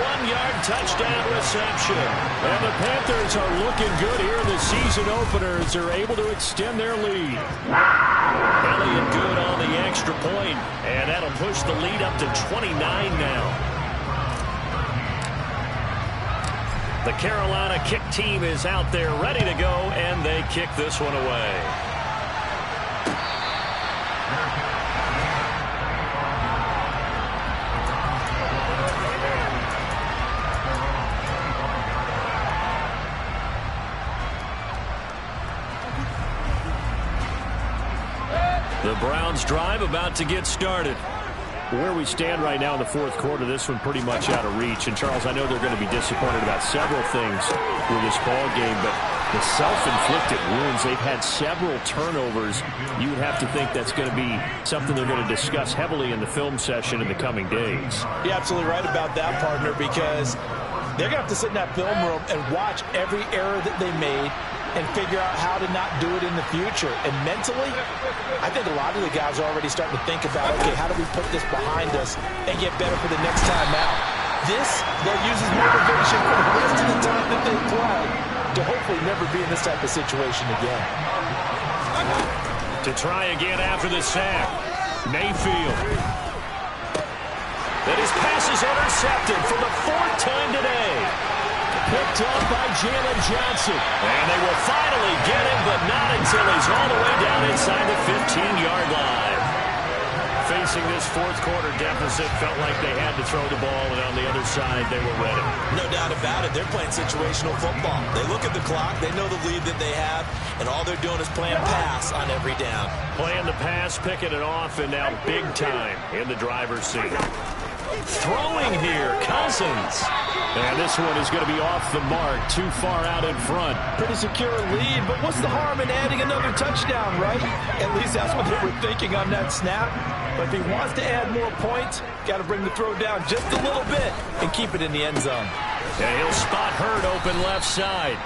one-yard touchdown reception. And the Panthers are looking good here in the season openers. They're able to extend their lead. Elliott good on the extra point, and that'll push the lead up to 29 now. The Carolina kick team is out there ready to go, and they kick this one away. The Browns drive about to get started. Where we stand right now in the fourth quarter, this one pretty much out of reach. And, Charles, I know they're going to be disappointed about several things with this ball game, but the self-inflicted wounds, they've had several turnovers. You would have to think that's going to be something they're going to discuss heavily in the film session in the coming days. You're absolutely right about that, partner, because they're going to have to sit in that film room and watch every error that they made and figure out how to not do it in the future. And mentally, I think a lot of the guys are already starting to think about, okay, how do we put this behind us and get better for the next time out? This, they'll use as motivation for the rest of the time that they play to hopefully never be in this type of situation again. To try again after the sack, Mayfield. That his pass is intercepted for the fourth time today. Picked up by Jalen Johnson. And they will finally get him, but not until he's all the way down inside the 15-yard line. Facing this fourth quarter deficit, felt like they had to throw the ball, and on the other side, they were ready. No doubt about it. They're playing situational football. They look at the clock. They know the lead that they have, and all they're doing is playing pass on every down. Playing the pass, picking it off, and now big time in the driver's seat. Throwing here, Cousins. And this one is going to be off the mark, too far out in front. Pretty secure lead, but what's the harm in adding another touchdown, right? At least that's what they were thinking on that snap. But if he wants to add more points, got to bring the throw down just a little bit and keep it in the end zone. And he'll spot Hurd open left side.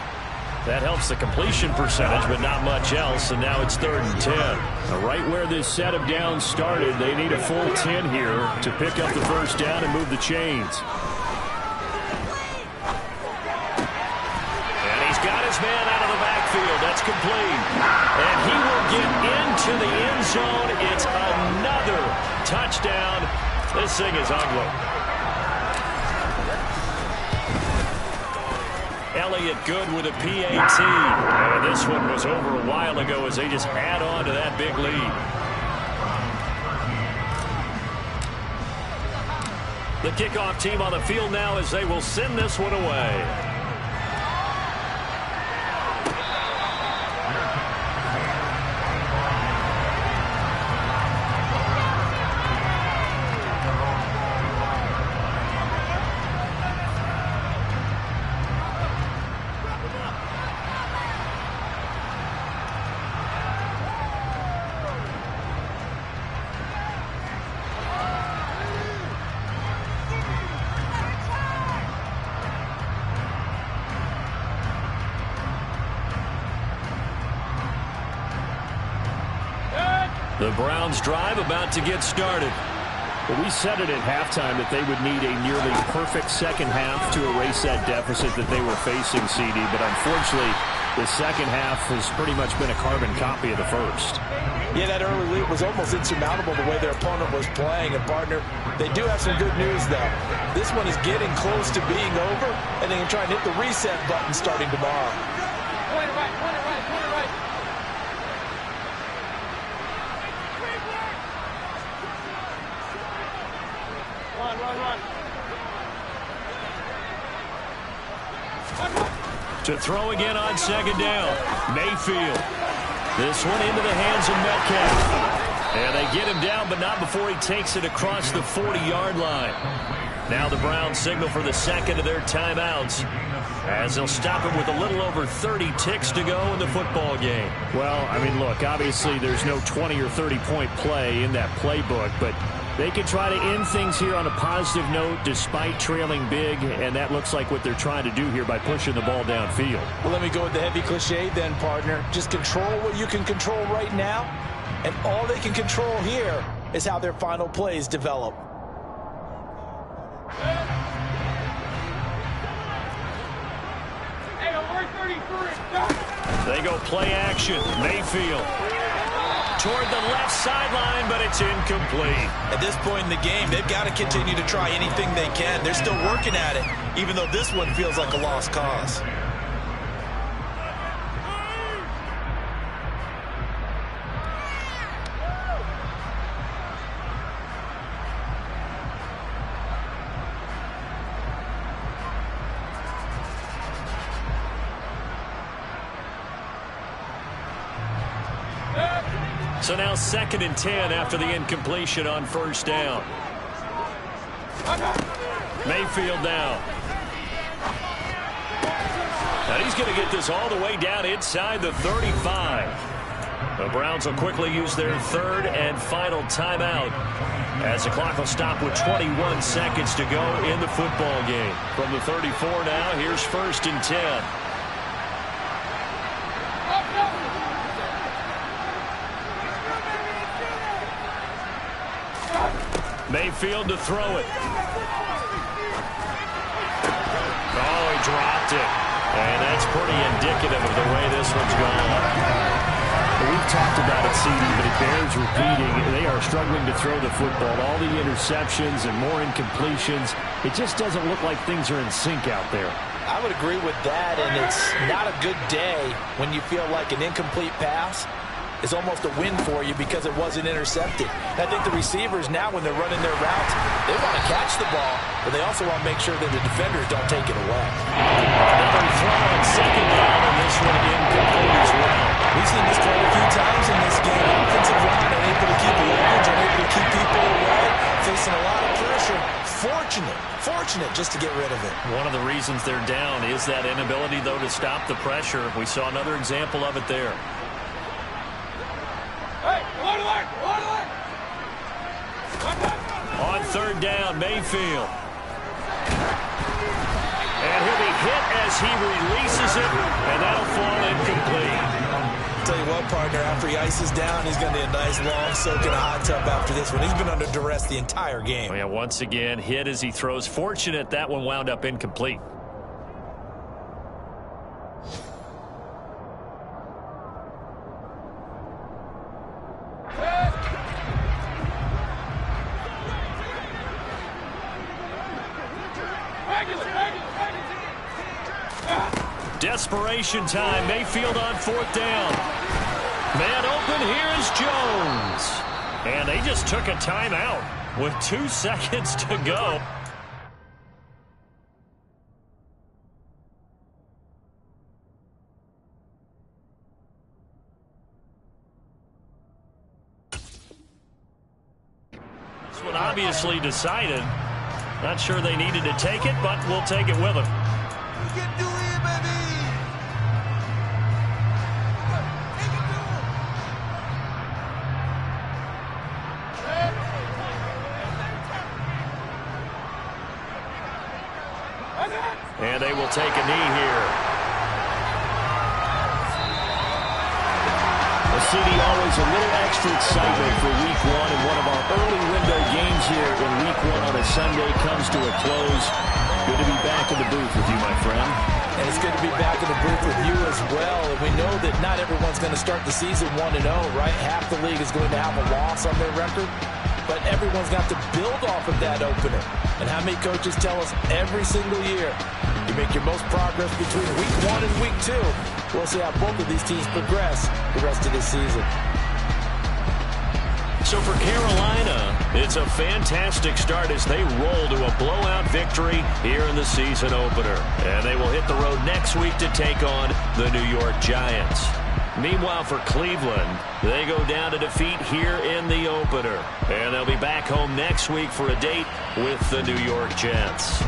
That helps the completion percentage, but not much else, and now it's 3rd and 10. Now, right where this set of downs started, they need a full 10 here to pick up the first down and move the chains. And he's got his man out of the backfield. That's complete. And he will get into the end zone. It's another touchdown. This thing is ugly. Elliott good with a PAT. And this one was over a while ago as they just add on to that big lead. The kickoff team on the field now as they will send this one away. The Browns drive about to get started. Well, we said it at halftime that they would need a nearly perfect second half to erase that deficit that they were facing, CD. But unfortunately, the second half has pretty much been a carbon copy of the first. Yeah, that early lead was almost insurmountable the way their opponent was playing. And, partner, they do have some good news, though. This one is getting close to being over, and they can try and hit the reset button starting tomorrow. Point it right, point it right, point it right. Run. To throw again on second down. Mayfield. This one into the hands of Metcalf. And they get him down, but not before he takes it across the 40-yard line. Now the Browns signal for the second of their timeouts, as they'll stop him with a little over 30 ticks to go in the football game. Well, I mean, look, obviously there's no 20 or 30-point play in that playbook, but they can try to end things here on a positive note despite trailing big, and that looks like what they're trying to do here by pushing the ball downfield. Well, let me go with the heavy cliche then, partner. Just control what you can control right now, and all they can control here is how their final plays develop. play action. Mayfield toward the left sideline, but it's incomplete. At this point in the game, they've got to continue to try anything they can. They're still working at it, even though this one feels like a lost cause. So now 2nd and 10 after the incompletion on first down. Mayfield now. And he's going to get this all the way down inside the 35. The Browns will quickly use their 3rd and final timeout as the clock will stop with 21 seconds to go in the football game. From the 34 now, here's 1st and 10. Mayfield to throw it. Oh, he dropped it. And that's pretty indicative of the way this one's gone. We've talked about it, CD, but it bears repeating. They are struggling to throw the football. All the interceptions and more incompletions. It just doesn't look like things are in sync out there. I would agree with that, and it's not a good day when you feel like an incomplete pass is almost a win for you because it wasn't intercepted. I think the receivers now, when they're running their routes, they want to catch the ball, but they also want to make sure that the defenders don't take it away. Another throw on 2nd down, and this one incomplete as well. We've seen this quite a few times in this game. Offensive line unable to keep leverage, unable to keep people away, facing a lot of pressure. Fortunate just to get rid of it. One of the reasons they're down is that inability, though, to stop the pressure. We saw another example of it there. On 3rd down, Mayfield. And he'll be hit as he releases it, and that'll fall incomplete. Tell you what, partner, after he ices down, he's going to need a nice long soak in a hot tub after this one. He's been under duress the entire game. Oh, yeah, once again, hit as he throws. Fortunate that one wound up incomplete. Desperation time. Mayfield on 4th down. Man open. Here is Jones. And they just took a timeout with 2 seconds to go. This one obviously decided. Not sure they needed to take it, but we'll take it with them. And they will take a knee here. Well, CD, always a little extra excitement for Week 1, and one of our early window games here in Week 1 on a Sunday comes to a close. Good to be back in the booth with you, my friend. And it's good to be back in the booth with you as well. And we know that not everyone's going to start the season 1-0, right? Half the league is going to have a loss on their record. But everyone's got to build off of that opener. And how many coaches tell us every single year, you make your most progress between Week 1 and Week 2. We'll see how both of these teams progress the rest of this season. So for Carolina, it's a fantastic start as they roll to a blowout victory here in the season opener. And they will hit the road next week to take on the New York Giants. Meanwhile, for Cleveland, they go down to defeat here in the opener. And they'll be back home next week for a date with the New York Jets.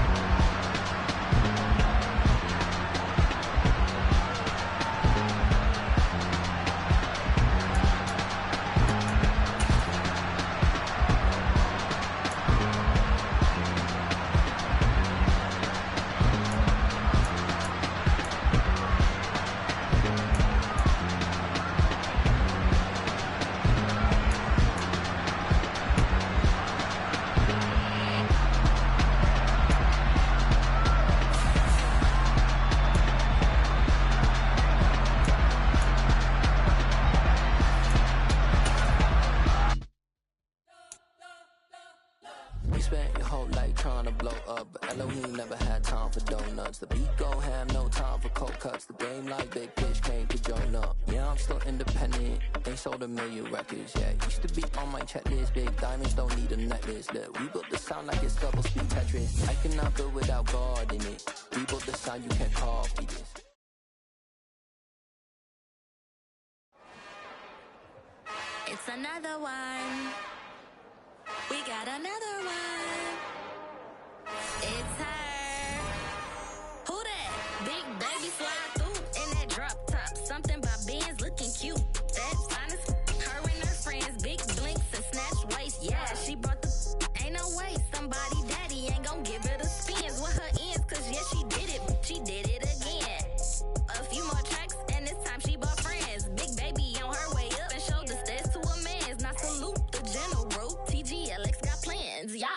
spent your whole life trying to blow up, but Elohim never had time for donuts. The beat gon' have no time for cold cuts. The game like Big Fish came to join up. Yeah, I'm still independent. Ain't sold a million records yet. Used to be on my checklist. Big diamonds don't need a necklace. Look, we built the sound like it's double speed Tetris. I cannot build without God in it. We built the sound, you can't copy this. It's another one. We got another one. It's her. Who that? Big baby fly through in that drop top. Something by Benz looking cute. That's honest. Her and her friends, big blinks and snatch waist. Yeah, she brought the. Ain't no way somebody daddy ain't gon' give her the spins with her ends. Cause yeah, she did it. She did it again. A few more tracks and this time she bought friends. Big baby on her way up and showed the stairs to a man's. Now salute the general. TGLX got plans, yeah.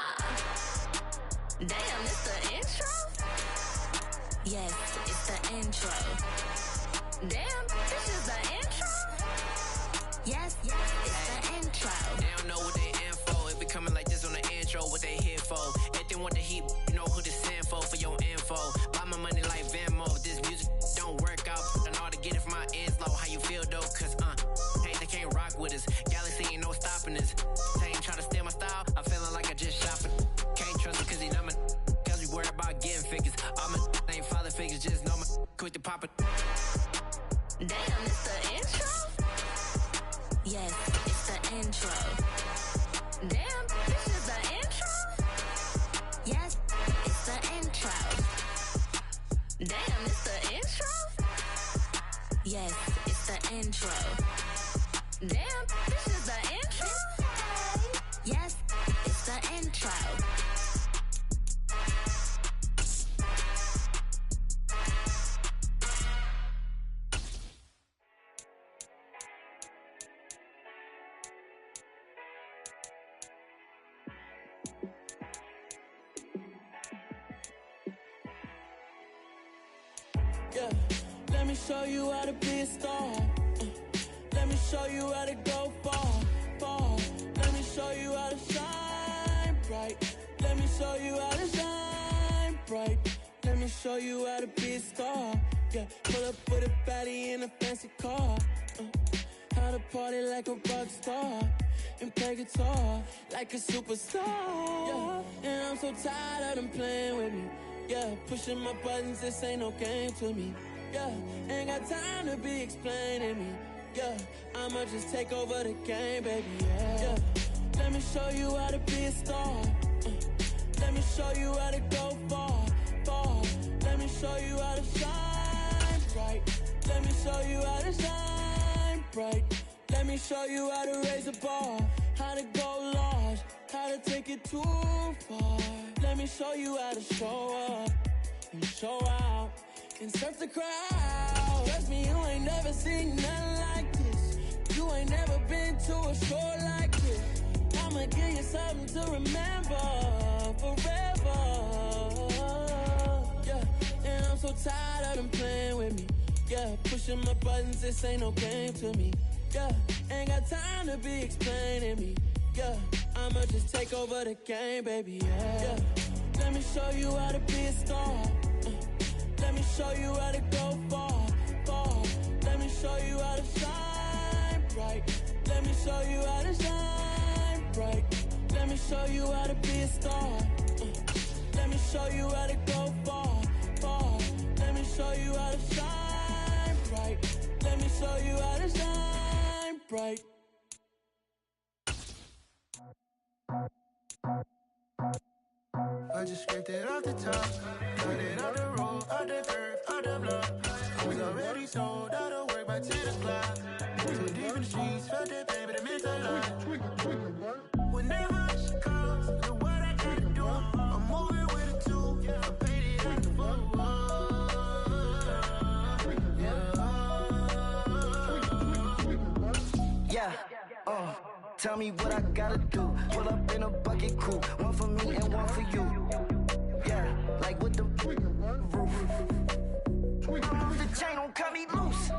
Damn, it's the intro? Yes, it's the intro. Damn, this is the intro? Yes, it's the intro. They don't know what they in for. If we coming like this on the intro, what they here for? If they want the heat, you know who to send for your info. Buy my money like Venmo. This music don't work out. I know how to get it from my ends low. How you feel though? Cause hey, they can't rock with us. Galaxy ain't no stopping this. They ain't trying to steal my style. I'm feeling like I just shot it. Can't trust him cause he numb it. Cause we worry about getting figures. All my ain't father figures, just know my quick to pop it. Damn, it's the intro? Yes, it's the intro. Damn, this is the intro? Yes, it's the intro. Damn, it's the intro? Yes, it's the intro. Damn, this is the intro? Yes, it's the intro. Yeah, let me show you how to be a star. Let me show you how to go far. Let me show you how to shine bright. Let me show you how to shine bright. Let me show you how to be a star. Yeah, pull up with a baddie in a fancy car. How to party like a rock star and play guitar like a superstar. Yeah, and I'm so tired of them playing with me. Yeah, pushing my buttons, this ain't no game to me. Yeah, ain't got time to be explaining me. Yeah, I'ma just take over the game, baby, yeah. Let me show you how to be a star. Let me show you how to go far. Let me show you how to shine bright. Let me show you how to shine bright. Let me show you how to raise a bar. How to go large, how to take it too far. Let me show you how to show up and show out and surf the crowd. Trust me, you ain't never seen nothing like this. You ain't never been to a show like this. I'ma give you something to remember forever. Yeah, and I'm so tired of them playing with me. Yeah, pushing my buttons, this ain't no game to me. Yeah, ain't got time to be explaining me. Yeah, I'ma just take over the game, baby, yeah. Let me show you how to be a star. Let me show you how to go far. Let me show you how to shine bright. Let me show you how to shine bright. Let me show you how to be a star. Let me show you how to go far. Let me show you how to shine bright. Let me show you how to shine bright. I just scraped it off the top, cut it off the road, off the curve, off the block. Was already sold, out of work by 10 o'clock. Too deep in the streets, felt that baby, that meant a lot. Whenever she calls, know what I gotta do. I'm moving with a two, I paid it at the boat. Yeah, tell me what I gotta do. Pull up in a bucket crew, one for me and one for you. Yeah, like with the roof. I'm off the chain, don't cut me loose.